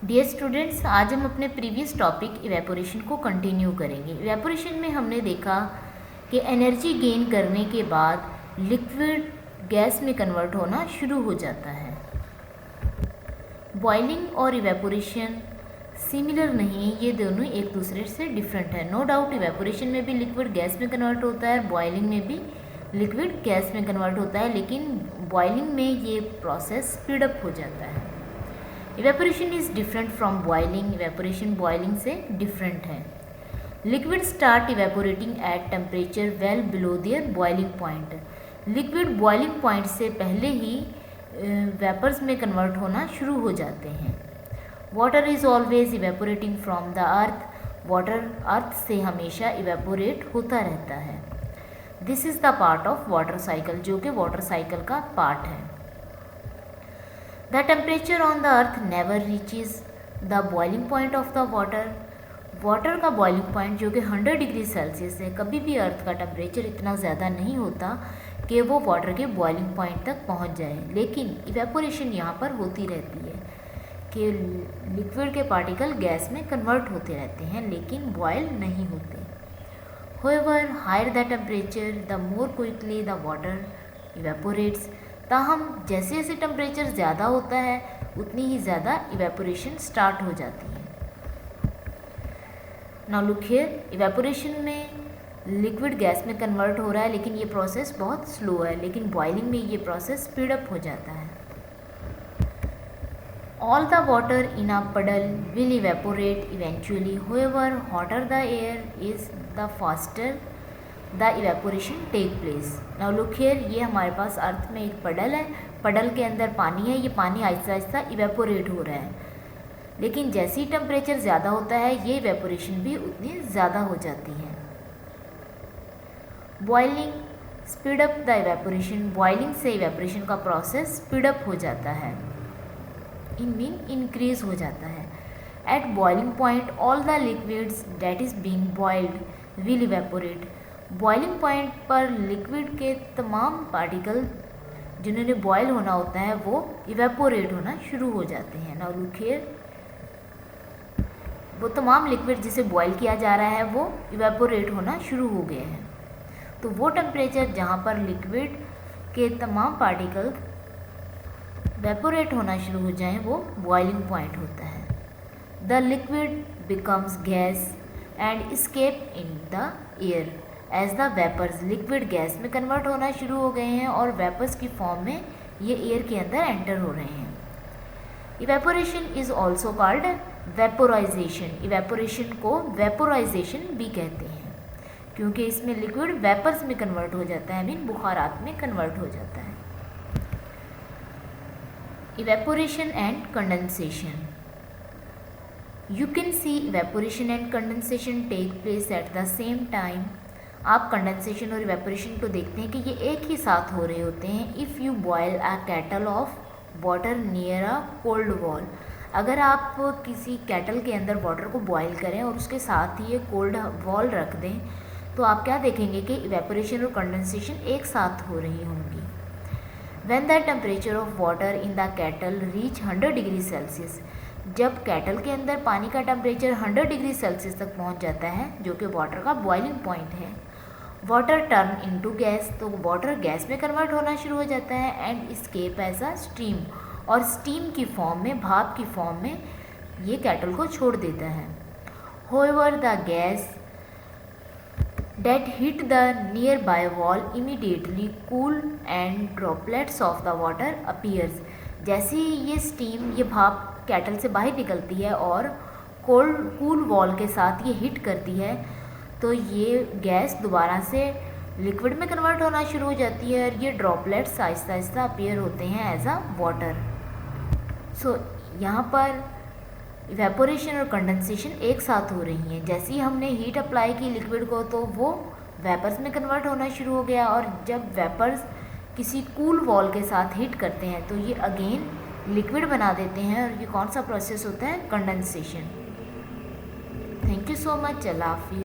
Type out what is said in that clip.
Dear students, आज हम अपने प्रीवियस टॉपिक इवेपोरेशन को कंटिन्यू करेंगे। इवेपोरेशन में हमने देखा कि एनर्जी गेन करने के बाद लिक्विड गैस में कन्वर्ट होना शुरू हो जाता है। बॉइलिंग और इवेपोरेशन सिमिलर नहीं है, ये दोनों एक दूसरे से डिफरेंट है। नो डाउट इवेपोरेशन में भी लिक्विड गैस में कन्वर्ट होता है, बॉइलिंग में भी लिक्विड गैस में कन्वर्ट होता है, लेकिन बॉइलिंग में ये प्रोसेस स्पीड अप हो जाता है। Evaporation is different from boiling. Evaporation boiling से डिफरेंट है। Liquid start evaporating at temperature well below there boiling point. Liquid boiling point से पहले ही वेपर्स में कन्वर्ट होना शुरू हो जाते हैं। Water is always evaporating from the earth. Water अर्थ से हमेशा इवेपोरेट होता रहता है। This is the part of water cycle, जो कि वाटर साइकिल का पार्ट है। The temperature on the earth never reaches the boiling point of the water. Water का बॉइलिंग पॉइंट जो कि 100 डिग्री सेल्सियस है, कभी भी अर्थ का टेम्परेचर इतना ज़्यादा नहीं होता कि वो वाटर के बॉइलिंग पॉइंट तक पहुंच जाए। लेकिन इवेपोरेशन यहाँ पर होती रहती है कि लिक्विड के पार्टिकल गैस में कन्वर्ट होते रहते हैं, लेकिन बॉयल नहीं होते। However, higher the temperature, the more quickly the water evaporates. ताहम जैसे जैसे टेम्परेचर ज़्यादा होता है उतनी ही ज़्यादा इवेपोरेशन स्टार्ट हो जाती है। नाउ लुक हियर, इवेपोरेशन में लिक्विड गैस में कन्वर्ट हो रहा है, लेकिन ये प्रोसेस बहुत स्लो है, लेकिन बॉइलिंग में ये प्रोसेस स्पीड अप हो जाता है। All the water in a puddle will evaporate eventually, however hotter the air is the faster the evaporation take place. Now look here, ये हमारे पास अर्थ में एक पडल है, पडल के अंदर पानी है, ये पानी आहिस्ता आहिस्ता इवेपोरेट हो रहा है, लेकिन जैसे ही टेम्परेचर ज़्यादा होता है ये इवेपोरेशन भी उतनी ज़्यादा हो जाती है। Boiling speed up the evaporation. Boiling से इवेपोरेशन का प्रोसेस स्पीड अप हो जाता है, इंक्रीज हो जाता है। At boiling point all the liquids that is being boiled will evaporate. Boiling point पर लिक्विड के तमाम पार्टिकल जिन्होंने बॉयल होना होता है वो इवेपोरेट होना शुरू हो जाते हैं। नाउ लुक हियर, वो तमाम लिक्विड जिसे बॉयल किया जा रहा है वो इवेपोरेट होना शुरू हो गए हैं। तो वो टेम्परेचर जहाँ पर लिक्विड के तमाम पार्टिकल इवेपोरेट होना शुरू हो जाएं वो बॉइलिंग पॉइंट होता है। The liquid becomes gas and escape in the air as the vapours. Liquid gas में कन्वर्ट होना शुरू हो गए हैं और वेपर्स की फॉर्म में ये एयर के अंदर एंटर हो रहे हैं। Evaporation is also called vaporisation. Evaporation को वेपोराइजेशन भी कहते हैं, क्योंकि इसमें लिक्विड वेपर्स में कन्वर्ट हो जाता है, मीन बुखारात में कन्वर्ट हो जाता है। Evaporation and condensation. You can see evaporation and condensation take place at the same time. आप कंडेंसेशन और इवेपोरेशन को देखते हैं कि ये एक ही साथ हो रहे होते हैं। If you boil a kettle of water near a cold wall. अगर आप किसी कैटल के अंदर वाटर को बॉयल करें और उसके साथ ही ये कोल्ड वॉल रख दें, तो आप क्या देखेंगे कि इवेपोरेशन और कंडेंसेशन एक साथ हो रही होंगी। When the temperature of water in the kettle reach 100 degree Celsius. जब कैटल के अंदर पानी का टेम्परेचर 100 डिग्री सेल्सियस तक पहुंच जाता है, जो कि वाटर का बॉइलिंग पॉइंट है, वाटर टर्न इनटू गैस। तो वाटर गैस में कन्वर्ट होना शुरू हो जाता है and escape as a steam. और स्टीम की फॉर्म में, भाप की फॉर्म में ये कैटल को छोड़ देता है। However the gas that hit the nearby wall immediately cool and droplets of the water appears। जैसे ही ये स्टीम, ये भाप कैटल से बाहर निकलती है और कूल वॉल के साथ ये हिट करती है, तो ये गैस दोबारा से लिक्विड में कन्वर्ट होना शुरू हो जाती है और ये ड्रॉपलेट्स आहिस्ता आहिस्ता अपीयर होते हैं एज अ वाटर। सो यहाँ पर इवेपोरेशन और कंडेंसेशन एक साथ हो रही हैं। जैसे ही हमने हीट अप्लाई की लिक्विड को, तो वो वेपर्स में कन्वर्ट होना शुरू हो गया, और जब वेपर्स किसी कूल वॉल के साथ हिट करते हैं तो ये अगेन लिक्विड बना देते हैं, और ये कौन सा प्रोसेस होता है? Condensation. Thank you so much. Allah हाफिज़।